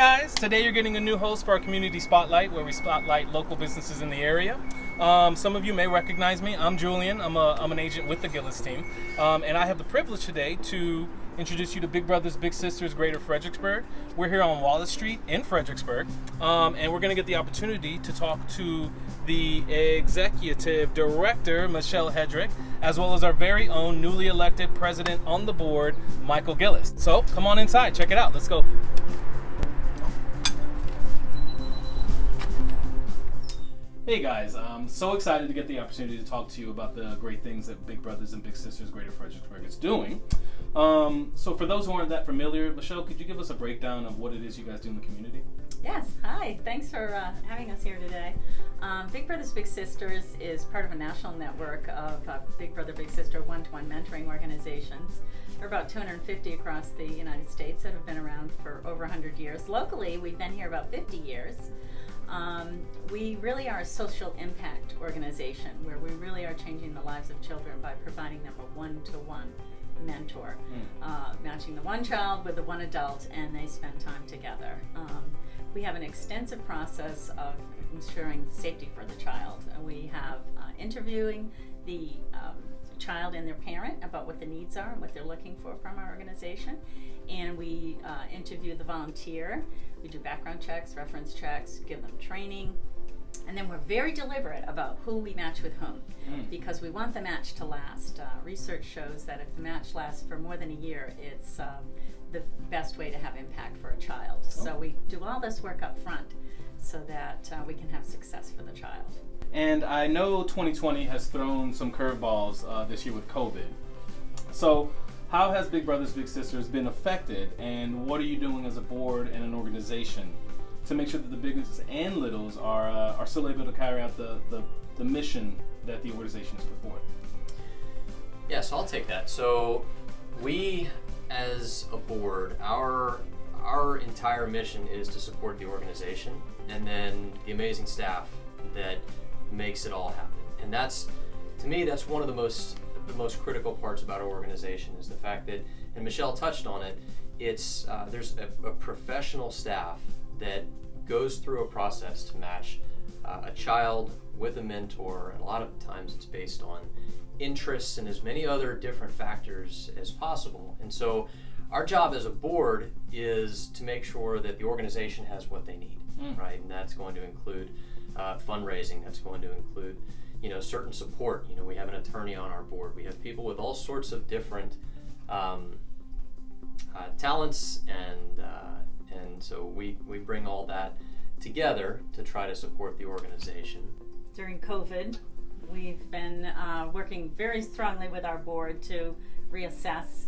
guys, today you're getting a new host for our Community Spotlight, where we spotlight local businesses in the area. Some of you may recognize me. I'm Julian. I'm an agent with the Gillies Team, and I have the privilege today to introduce you to Big Brothers Big Sisters Greater Fredericksburg. We're here on Wallace Street in Fredericksburg, and we're going to get the opportunity to talk to the Executive Director Michelle Hedrich, as well as our very own newly elected president on the board, Michael Gillies. So come on inside, check it out. Let's go. Hey guys, I'm so excited to get the opportunity to talk to you about the great things that Big Brothers and Big Sisters Greater Fredericksburg is doing. So for those who aren't that familiar, Michelle, could you give us a breakdown of what it is you guys do in the community? Yes, hi. Thanks for having us here today. Big Brothers Big Sisters is part of a national network of Big Brother Big Sister one-to-one mentoring organizations. There are about 250 across the United States that have been around for over 100 years. Locally, we've been here about 50 years. We really are a social impact organization where we really are changing the lives of children by providing them a one-to-one mentor, matching the one child with the one adult, and they spend time together. We have an extensive process of ensuring safety for the child. We have interviewing the child and their parent about what the needs are and what they're looking for from our organization, and we interview the volunteer. We do background checks, reference checks, give them training, and then we're very deliberate about who we match with whom, because we want the match to last. Research shows that if the match lasts for more than a year, it's the best way to have impact for a child. So we do all this work up front so that we can have success for the child. And I know 2020 has thrown some curveballs this year with COVID. So how has Big Brothers Big Sisters been affected, and what are you doing as a board and an organization to make sure that the biggest and littles are still able to carry out the mission that the organization has put forward? Yeah, so I'll take that. So we, as a board, our entire mission is to support the organization and then the amazing staff that makes it all happen. And that's, to me, that's one of the most critical parts about our organization is the fact that, and Michelle touched on it, it's there's a professional staff that goes through a process to match a child with a mentor, and a lot of times it's based on interests and as many other different factors as possible. And so our job as a board is to make sure that the organization has what they need, right? And that's going to include fundraising, that's going to include certain support. We have an attorney on our board. We have people with all sorts of different talents, and so we bring all that together to try to support the organization. During COVID, we've been working very strongly with our board to reassess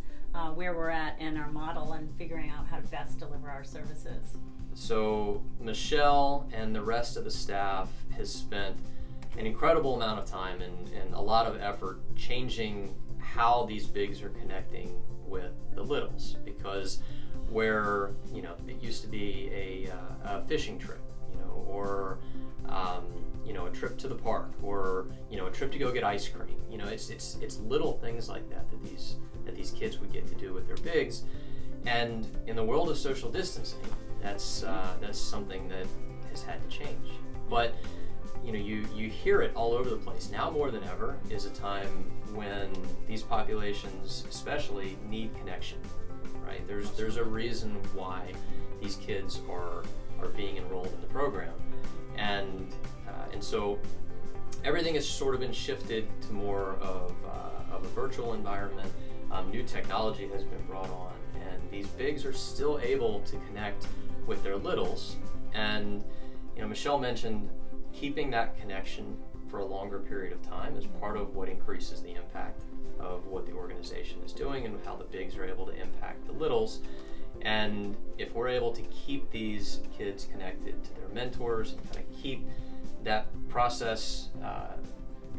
where we're at in our model and figuring out how to best deliver our services. So Michelle and the rest of the staff has spent an incredible amount of time and a lot of effort changing how these bigs are connecting with the littles, because where it used to be a fishing trip, or a trip to the park, or a trip to go get ice cream. It's little things like that these kids would get to do with their bigs. And in the world of social distancing, that's something that has had to change. But you hear it all over the place. Now more than ever is a time when these populations especially need connection, right? There's a reason why these kids are being enrolled in the program, and so everything has sort of been shifted to more of a virtual environment. New technology has been brought on, and these bigs are still able to connect with their littles. And Michelle mentioned keeping that connection for a longer period of time is part of what increases the impact of what the organization is doing and how the bigs are able to impact the littles. And if we're able to keep these kids connected to their mentors and kind of keep that process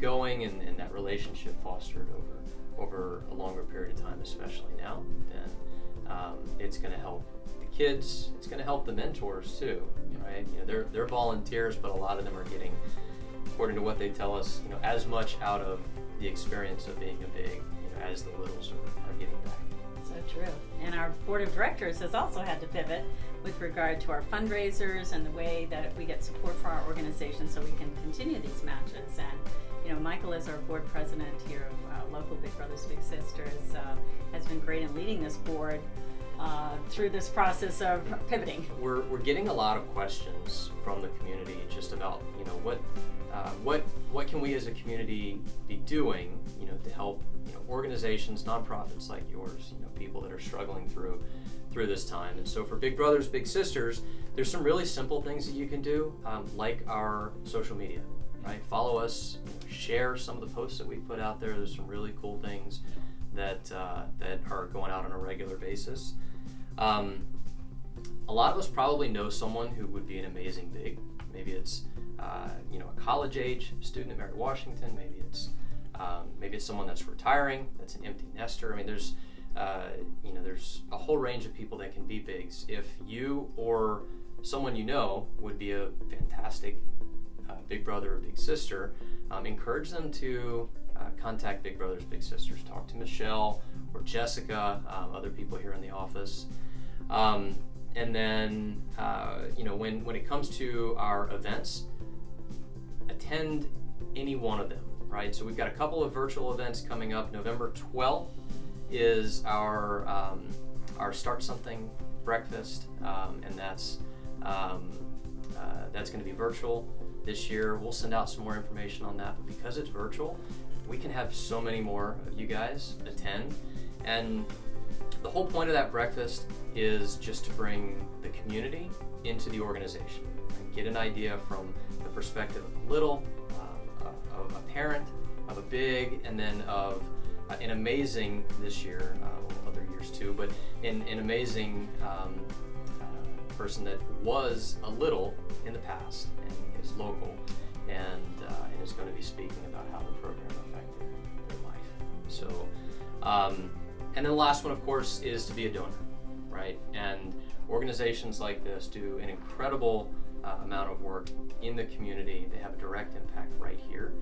going and that relationship fostered over a longer period of time, especially now, then it's going to help the kids. It's going to help the mentors too, right? They're volunteers, but a lot of them are getting, according to what they tell us, as much out of the experience of being a big, as the littles are getting back. So true. And our board of directors has also had to pivot with regard to our fundraisers and the way that we get support for our organization so we can continue these matches. And Michael is our board president here of local Big Brothers Big Sisters, has been great in leading this board through this process of pivoting. We're getting a lot of questions from the community just about what can we as a community be doing to help organizations, nonprofits like yours, people that are struggling through this time. And so for Big Brothers Big Sisters, there's some really simple things that you can do, like our social media. Right? Follow us, share some of the posts that we put out there. There's some really cool things that are going out on a regular basis. A lot of us probably know someone who would be an amazing big. Maybe it's a college age student at Mary Washington. Maybe it's someone that's retiring, that's an empty nester. I mean, there's a whole range of people that can be bigs. If you or someone would be a fantastic big brother or big sister, encourage them to contact Big Brothers Big Sisters. Talk to Michelle or Jessica, other people here in the office. And then when it comes to our events, attend any one of them, right? So we've got a couple of virtual events coming up. November 12th is our Start Something breakfast, and that's going to be virtual this year. We'll send out some more information on that, but because it's virtual, we can have so many more of you guys attend. And the whole point of that breakfast is just to bring the community into the organization and get an idea from the perspective of a little, of a parent, of a big, and then of an amazing this year, other years too, but an amazing person that was a little in the past and is local and is going to be speaking about how the program affected their life. So, and then the last one, of course, is to be a donor, right? And organizations like this do an incredible amount of work in the community. They have a direct impact right here.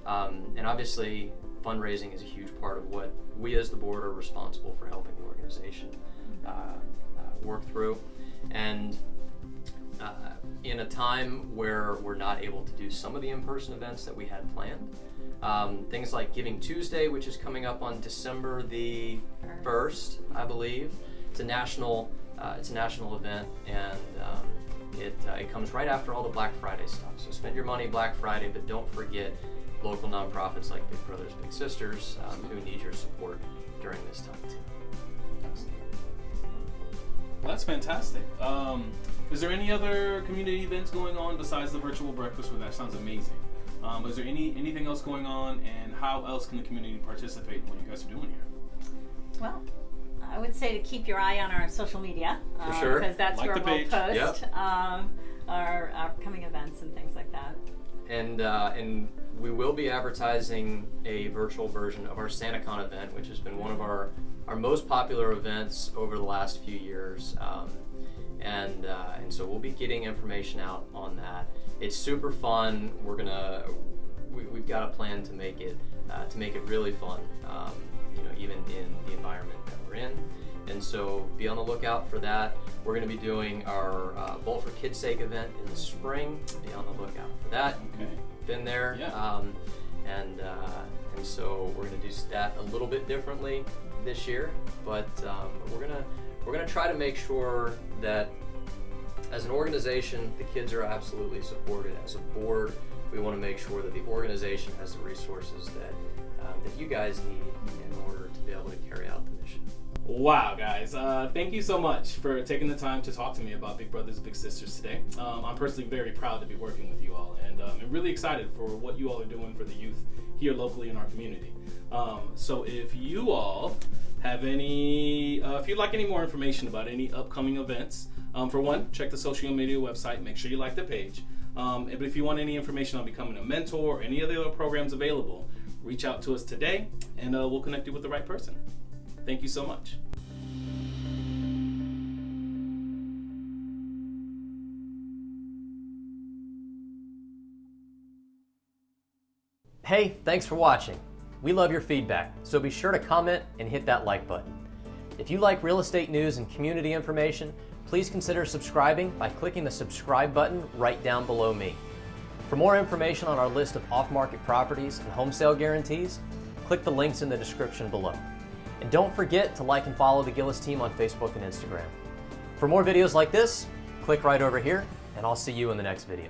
And obviously, fundraising is a huge part of what we as the board are responsible for helping the organization work through. And in a time where we're not able to do some of the in-person events that we had planned, things like Giving Tuesday, which is coming up on December the 1st, I believe. It's a national event, and it comes right after all the Black Friday stuff. So spend your money Black Friday, but don't forget local nonprofits like Big Brothers Big Sisters who need your support during this time too. Well, that's fantastic. Is there any other community events going on besides the virtual breakfast? Well, that sounds amazing. Is there anything else going on, and how else can the community participate in what you guys are doing here? Well, I would say to keep your eye on our social media. For sure. Because that's Like where the we'll page. post Yep. our upcoming events and things like that. And we will be advertising a virtual version of our SantaCon event, which has been one of our most popular events over the last few years. And so we'll be getting information out on that. It's super fun. We've got a plan to make it really fun. Even in the environment that we're in. And so be on the lookout for that. We're going to be doing our Bowl for Kids' Sake event in the spring. Be on the lookout for that. Okay. Been there. Yeah. And so we're going to do that a little bit differently this year, but we're gonna try to make sure that as an organization, the kids are absolutely supported. As a board, we want to make sure that the organization has the resources that you guys need in order to be able to carry out the mission. Wow, guys. Thank you so much for taking the time to talk to me about Big Brothers Big Sisters today. I'm personally very proud to be working with you all, and I'm really excited for what you all are doing for the youth here locally in our community. So if you all have if you'd like any more information about any upcoming events, for one, check the social media website, make sure you like the page. But if you want any information on becoming a mentor or any of the other programs available, reach out to us today, and we'll connect you with the right person. Thank you so much. Hey, thanks for watching. We love your feedback, so be sure to comment and hit that like button. If you like real estate news and community information, please consider subscribing by clicking the subscribe button right down below me. For more information on our list of off-market properties and home sale guarantees, click the links in the description below. And don't forget to like and follow the Gillies Team on Facebook and Instagram. For more videos like this, click right over here, and I'll see you in the next video.